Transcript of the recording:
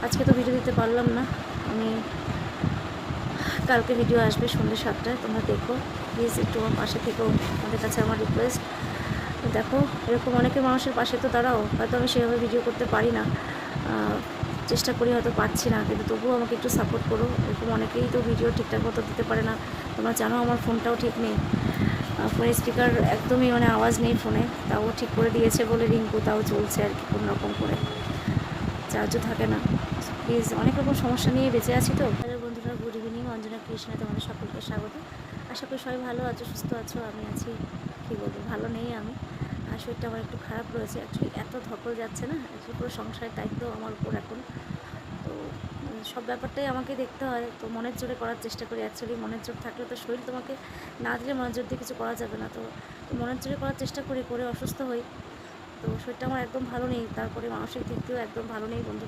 আজকে তো ভিডিও দিতে পারলাম না। আমি কালকে ভিডিও আসবে সন্ধ্যে 7টায়, তোমরা দেখো প্লিজ, একটু আমার পাশে থেকেও, আমাদের কাছে আমার রিকোয়েস্ট। দেখো এরকম অনেকে মানুষের পাশে তো দাঁড়াও, হয়তো আমি সেভাবে ভিডিও করতে পারি না, চেষ্টা করি, হয়তো পারছি না, কিন্তু তবুও আমাকে একটু সাপোর্ট করো। এরকম অনেকেই তো ভিডিও ঠিকঠাক মতো দিতে পারে না। তোমরা জানো আমার ফোনটাও ঠিক নেই, ফোনের স্পিকার একদমই মানে আওয়াজ নেই ফোনে, তাও ঠিক করে দিয়েছে বলে রিঙ্কু, তাও চলছে আর কি কোনো রকম করে, চার্জও থাকে না। প্লিজ, অনেক রকম সমস্যা নিয়ে বেঁচে আছি তো। হ্যালো বন্ধুরা, গুড ইভিনিং, অঞ্জনা কৃষ্ণা তোমাদের সকলকে স্বাগত। আশা করি সবাই ভালো আছো, সুস্থ আছো। আমি আছি, কী বলবো, ভালো নেই আমি, শরীরটা আমার একটু খারাপ রয়েছে। অ্যাকচুয়ালি এত ধকল যাচ্ছে না, অ্যাকচুয়ালি পুরো সংসারের দায়িত্ব আমার উপর এখন। তো সব ব্যাপারটাই আমাকে দেখতে হয়, তো মনের জোরে করার চেষ্টা করি। অ্যাকচুয়ালি মনের জোর থাকলে তো শরীর তোমাকে না দিলে মনের জোর দিয়ে কিছু করা যাবে না, তো মনের জোরে করার চেষ্টা করি, করে অসুস্থ হই। তো শরীরটা আমার একদম ভালো নেই, তারপরে মানসিক দিক দিয়েও একদম ভালো নেই বন্ধু।